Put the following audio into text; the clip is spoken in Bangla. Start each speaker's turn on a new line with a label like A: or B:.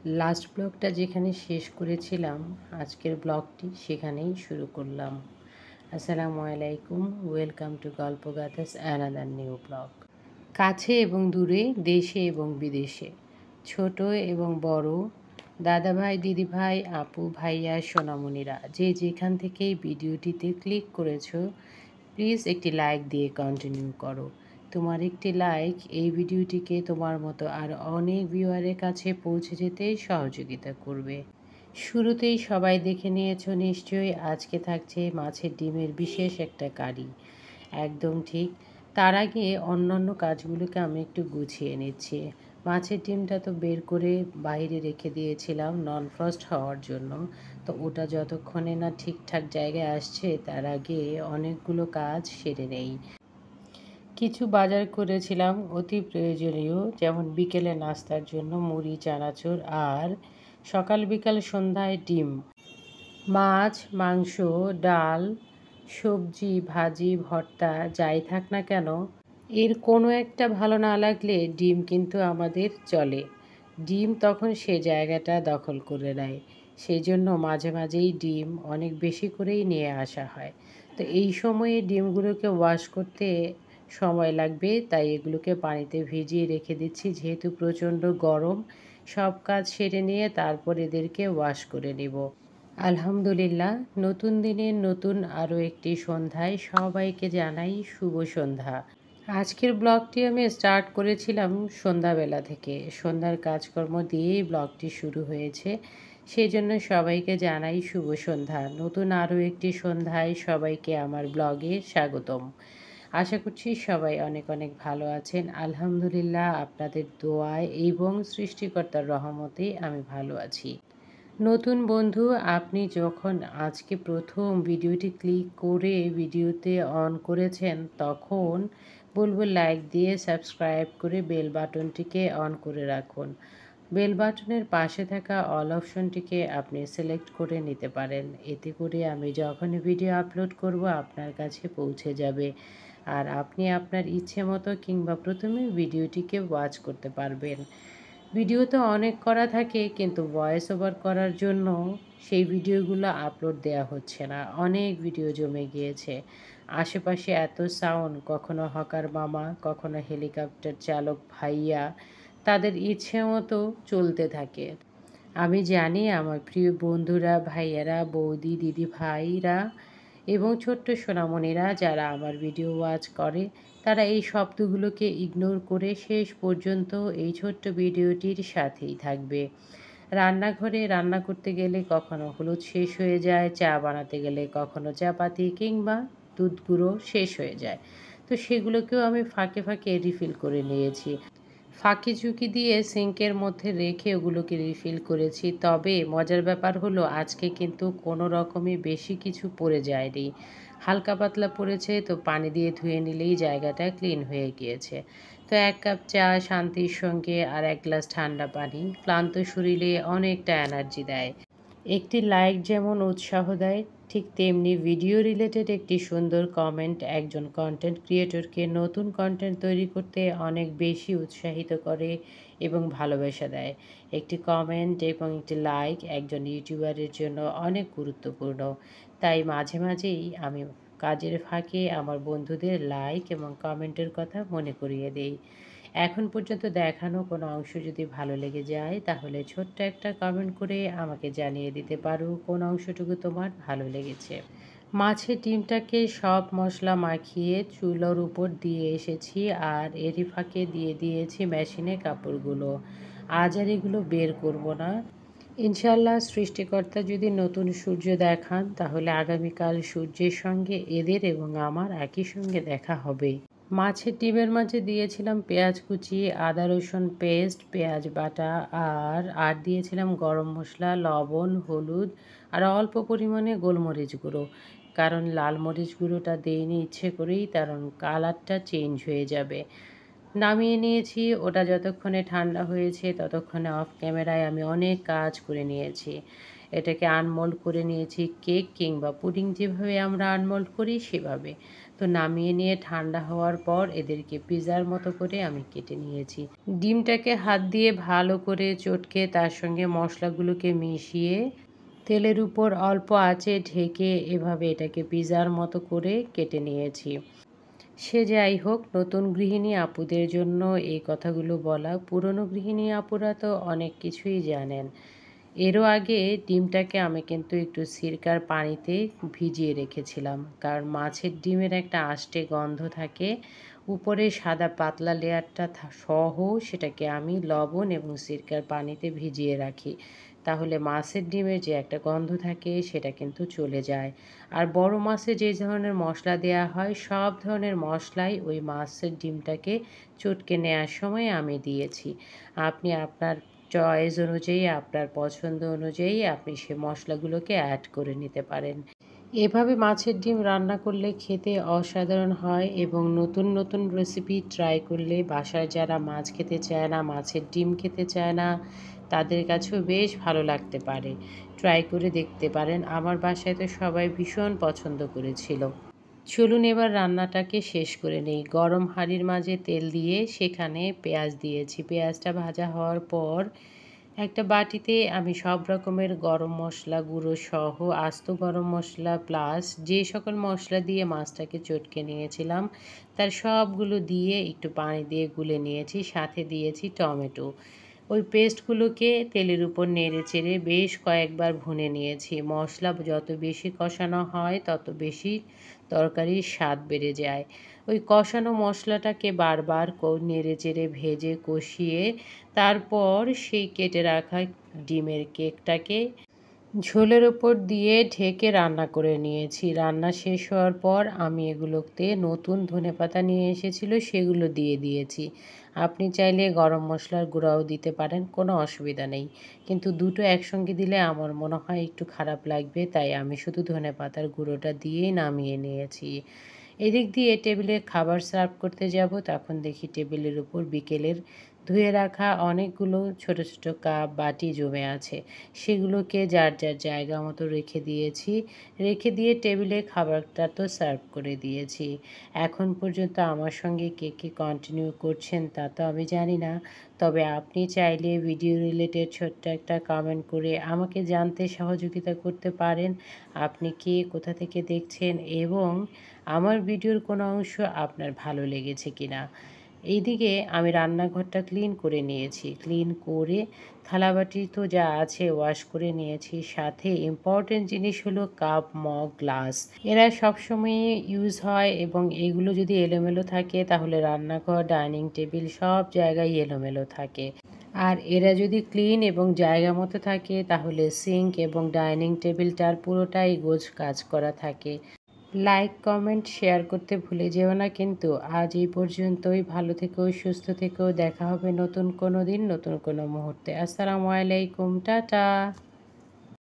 A: লাস্ট ব্লগটা যেখানে শেষ করেছিলাম আজকের ব্লগটি সেখানেই শুরু করলাম। আসসালামু আলাইকুম, ওয়েলকাম টু গল্পগাথাস অ্যানাদার নিউ ব্লগ। কাছে এবং দূরে, দেশে এবং বিদেশে, ছোট এবং বড়, দাদাভাই, দিদিভাই, আপু, ভাইয়া, সোনামণিরা যে যেখান থেকেই ভিডিওটিতে ক্লিক করেছো, প্লিজ একটি লাইক দিয়ে কন্টিনিউ করো। তোমার একটি লাইক এই ভিডিওটিকে তোমার মতো আর অনেক ভিউয়ারের কাছে পৌঁছে যেতে সহযোগিতা করবে। শুরুতেই সবাই দেখে নিয়েছো নিশ্চয়ই, আজকে থাকছে মাছের ডিমের বিশেষ একটা কারি। একদম ঠিক। তার আগে অন্যান্য কাজগুলোকে আমি একটু গুছিয়ে নিচ্ছি। মাছের ডিমটা তো বের করে বাইরে রেখে দিয়েছিলাম নন ফ্রস্ট হওয়ার জন্য। তো ওটা যতক্ষণে না ঠিকঠাক জায়গায় আসছে তার আগে অনেকগুলো কাজ সেরে নেই। কিছু বাজার করেছিলাম অতি প্রয়োজনীয়, যেমন বিকেলে নাস্তার জন্য মুড়ি, চানাচুর, আর সকাল বিকাল সন্ধ্যায় ডিম। মাছ, মাংস, ডাল, সবজি, ভাজি, ভর্তা যাই থাক না কেন, এর কোনো একটা ভালো না লাগলে ডিম কিন্তু আমাদের চলে। ডিম তখন সে জায়গাটা দখল করে নেয়। সেই জন্য মাঝে মাঝেই ডিম অনেক বেশি করেই নিয়ে আসা হয়। তো এই সময়ে ডিমগুলোকে ওয়াশ করতে সময় লাগবে, তাই এগুলোকে পানিতে ভিজিয়ে রেখে দিচ্ছি। যেহেতু প্রচণ্ড গরম, সব কাজ সেরে নিয়ে তারপর এদেরকে ওয়াশ করে নেব। আলহামদুলিল্লাহ, নতুন দিনের নতুন আরও একটি সন্ধ্যায় সবাইকে জানাই শুভ সন্ধ্যা। আজকের ব্লগটি আমি স্টার্ট করেছিলাম সন্ধ্যাবেলা থেকে। সন্ধ্যার কাজকর্ম দিয়েই ব্লগটি শুরু হয়েছে। সেই জন্য সবাইকে জানাই শুভ সন্ধ্যা। নতুন আরও একটি সন্ধ্যায় সবাইকে আমার ব্লগে স্বাগতম। আশা করছি সবাই অনেক অনেক ভালো আছেন। আলহামদুলিল্লাহ, আপনাদের দোয়ায় এবং সৃষ্টিকর্তার রহমতে আমি ভালো আছি। নতুন বন্ধু, আপনি যখন আজকে প্রথম ভিডিওটি ক্লিক করে ভিডিওতে অন করেছেন, তখন বলবো লাইক দিয়ে সাবস্ক্রাইব করে বেল বাটনটিকে অন করে রাখুন। বেল বাটনের পাশে থাকা অল অপশনটিকে আপনি সিলেক্ট করে নিতে পারেন। এতে করে আমি যখনই ভিডিও আপলোড করব আপনার কাছে পৌঁছে যাবে, আর আপনি আপনার ইচ্ছে মতো কিংবা প্রথমে ভিডিওটিকে ওয়াচ করতে পারবেন। ভিডিও তো অনেক করা থাকে, কিন্তু ভয়েস ওভার করার জন্য সেই ভিডিওগুলো আপলোড দেওয়া হচ্ছে না। অনেক ভিডিও জমে গিয়েছে। আশেপাশে এত সাউন্ড, কখনো হকার মামা, কখনো হেলিকপ্টার চালক ভাইয়া, তাদের ইচ্ছে মতো চলতে থাকে। আমি জানি আমার প্রিয় বন্ধুরা, ভাইয়ারা, বৌদি, দিদি ভাইরা এবং ছোট্ট সোনামণিরা যারা আমার ভিডিও ওয়াচ করে, তারা এই শব্দগুলোকে ইগনোর করে শেষ পর্যন্ত এই ছোট্ট ভিডিওটির সাথেই থাকবে। রান্নাঘরে রান্না করতে গেলে কখনো হলুদ শেষ হয়ে যায়, চা বানাতে গেলে কখনো চাপাতি কিংবা দুধ গুঁড়ো শেষ হয়ে যায়। তো সেগুলোকেও আমি ফাঁকে ফাঁকে রিফিল করে নিয়েছি। ফাঁকি ঝুঁকি দিয়ে সিঙ্কের মধ্যে রেখে ওগুলোকে রিফিল করেছি। তবে মজার ব্যাপার হলো আজকে কিন্তু কোনো রকমই বেশি কিছু পড়ে যায়নি। হালকা পাতলা পড়েছে, তো পানি দিয়ে ধুয়ে নিলেই জায়গাটা ক্লিন হয়ে গিয়েছে। তো 1 কাপ চা শান্তির সঙ্গে আর 1 গ্লাস ঠান্ডা পানি ক্লান্ত শরীরে অনেকটা এনার্জি দেয়। একটি লাইক যেমন উৎসাহ দেয়, ঠিক তেমনি ভিডিও রিলেটেড একটি সুন্দর কমেন্ট একজন কন্টেন্ট ক্রিয়েটরকে নতুন কন্টেন্ট তৈরি করতে অনেক বেশি উৎসাহিত করে এবং ভালোবাসা দেয়। একটি কমেন্ট এবং একটি লাইক একজন ইউটিউবারের জন্য অনেক গুরুত্বপূর্ণ। তাই মাঝে মাঝেই আমি কাজের ফাঁকে আমার বন্ধুদের লাইক এবং কমেন্টের কথা মনে করিয়ে দেই। এখন পর্যন্ত দেখানো কোনো অংশ যদি ভালো লেগে যায়, তাহলে ছোট্ট একটা কমেন্ট করে আমাকে জানিয়ে দিতে পারো কোন অংশটুকু তোমার ভালো লেগেছে। মাছের ডিমটাকে সব মশলা মাখিয়ে চুলোর উপর দিয়ে এসেছি, আর এরই ফাঁকে দিয়ে দিয়েছি মেশিনে কাপড়গুলো। আজ আর এগুলো বের করব না। ইনশাল্লাহ সৃষ্টিকর্তা যদি নতুন সূর্য দেখান, তাহলে আগামীকাল সূর্যের সঙ্গে এদের এবং আমার একই সঙ্গে দেখা হবে। মাছের ডিমের মাঝে দিয়েছিলাম পেঁয়াজ কুচি, আদা রসুন পেস্ট, পেঁয়াজ বাটা, আর দিয়েছিলাম গরম মশলা, লবণ, হলুদ, আর অল্প পরিমাণে গোলমরিচ গুঁড়ো। কারণ লাল মরিচ গুঁড়োটা দেইনি ইচ্ছে করেই, কারণ কালারটা চেঞ্জ হয়ে যাবে। নামিয়ে নিয়েছি। ওটা যতক্ষণে ঠান্ডা হয়েছে ততক্ষণে অফ ক্যামেরায় আমি অনেক কাজ করে নিয়েছি। এটাকে আনমোল্ড করে নিয়েছি, কেক কিংবা পুডিং যেভাবে আমরা আনমোল্ড করি সেভাবে। তো তো নামিয়ে নিয়ে ঠান্ডা হওয়ার পর এদেরকে পিৎজার মতো করে আমি কেটে নিয়েছি। ডিমটাকে হাত দিয়ে ভালো করে চটকে তার সঙ্গে মশলাগুলোকে মিশিয়ে তেলের উপর অল্প আঁচে ঢেকে এভাবে এটাকে পিৎজার মতো করে কেটে নিয়েছি। সে যাই হোক, নতুন গৃহিণী আপুদের জন্য এই কথাগুলো বলা। পুরনো গৃহিণী আপুরা তো অনেক কিছুই জানেন। এরও আগে ডিমটাকে আমি কিন্তু একটু সিরকার পানিতে ভিজিয়ে রেখেছিলাম, কারণ মাছের ডিমের একটা আষ্টে গন্ধ থাকে। উপরে সাদা পাতলা লেয়ারটা সহ সেটাকে আমি লবণ এবং সিরকার পানিতে ভিজিয়ে রাখি, তাহলে মাছের ডিমের যে একটা গন্ধ থাকে সেটা কিন্তু চলে যায়। আর বড় মাছে যে ধরনের মশলা দেয়া হয় সব ধরনের মশলাই ওই মাছের ডিমটাকে চটকে নেওয়ার সময় আমি দিয়েছি। আপনি আপনার চয়েস অনুযায়ী, আপনার পছন্দ অনুযায়ী আপনি সে মশলাগুলোকে অ্যাড করে নিতে পারেন। এভাবে মাছের ডিম রান্না করলে খেতে অসাধারণ হয় এবং নতুন নতুন রেসিপি ট্রাই করলে বাসায় যারা মাছ খেতে চায় না, মাছের ডিম খেতে চায় না, তাদের কাছেও বেশ ভালো লাগতে পারে। ট্রাই করে দেখতে পারেন। আমার বাসায় তো সবাই ভীষণ পছন্দ করেছিল। চলুন এবার রান্নাটাকে শেষ করে নেই। গরম হাঁড়ির মাঝে তেল দিয়ে সেখানে পেঁয়াজ দিয়েছি। পেঁয়াজটা ভাজা হওয়ার পর একটা বাটিতে আমি সব রকমের গরম মশলা গুঁড়ো সহ আস্ত গরম মশলা প্লাস যে সকল মশলা দিয়ে মাছটাকে চটকে নিয়েছিলাম তার সবগুলো দিয়ে একটু পানি দিয়ে গুলে নিয়েছি, সাথে দিয়েছি টমেটো। ওই পেস্টগুলোকে তেলের উপর নেড়ে চেড়ে বেশ কয়েকবার ভুনে নিয়েছি। মশলা যত বেশি কষানো হয় তত বেশি তরকারির স্বাদ বেড়ে যায়। ওই কষানো মশলাটাকে বারবার নেড়ে চেড়ে ভেজে কষিয়ে তারপর সেই কেটে রাখা ডিমের কেকটাকে ঝোলের ওপর দিয়ে ঢেকে রান্না করে নিয়েছি। রান্না শেষ হওয়ার পর আমি এগুলোতে নতুন ধনেপাতা নিয়ে এসেছিল সেগুলো দিয়ে দিয়েছি। আপনি চাইলে গরম মশলার গুঁড়াও দিতে পারেন, কোনো অসুবিধা নেই। কিন্তু দুটো একসঙ্গে দিলে আমার মনে হয় একটু খারাপ লাগবে, তাই আমি শুধু ধনেপাতার গুঁড়োটা দিয়েই নামিয়ে নিয়েছি। এদিক দিয়ে টেবিলে খাবার সার্ভ করতে যাব, তখন দেখি টেবিলের উপর বিকেলের ধুয়ে রাখা অনেকগুলো ছোট ছোট কাপ বাটি জমে আছে। সেগুলোকে যার যার জায়গা মতো রেখে দিয়েছি। রেখে দিয়ে টেবিলে খাবারটা তো সার্ভ করে দিয়েছি। এখন পর্যন্ত আমার সঙ্গে কে কে কন্টিনিউ করছেন তা তো আমি জানি না, তবে আপনি চাইলে ভিডিও রিলেটেড ছোট্ট একটা কমেন্ট করে আমাকে জানতে সহযোগিতা করতে পারেন আপনি কে কোথা থেকে দেখছেন এবং আমার ভিডিওর কোনো অংশ আপনার ভালো লেগেছে কিনা। এইদিকে আমি রান্নাঘরটা ক্লিন করে নিয়েছি। ক্লিন করে থালাবাটি তো যা আছে ওয়াশ করে নিয়েছি। সাথে ইম্পর্টেন্ট জিনিস হলো কাপ, মগ, গ্লাস। এরা সবসময় ইউজ হয় এবং এগুলো যদি এলোমেলো থাকে তাহলে রান্নাঘর, ডাইনিং টেবিল সব জায়গায় এলোমেলো থাকে। আর এরা যদি ক্লিন এবং জায়গা মতো থাকে তাহলে সিঙ্ক এবং ডাইনিং টেবিলটার পুরোটাই গোছ কাজ করা থাকে। লাইক, কমেন্ট, শেয়ার করতে ভুলে যেও না কিন্তু। আজ এই পর্যন্তই। ভালো থেকো, সুস্থ থেকো। দেখা হবে নতুন কোনো দিন, নতুন কোনো মুহূর্তে। আসসালামু আলাইকুম, টাটা।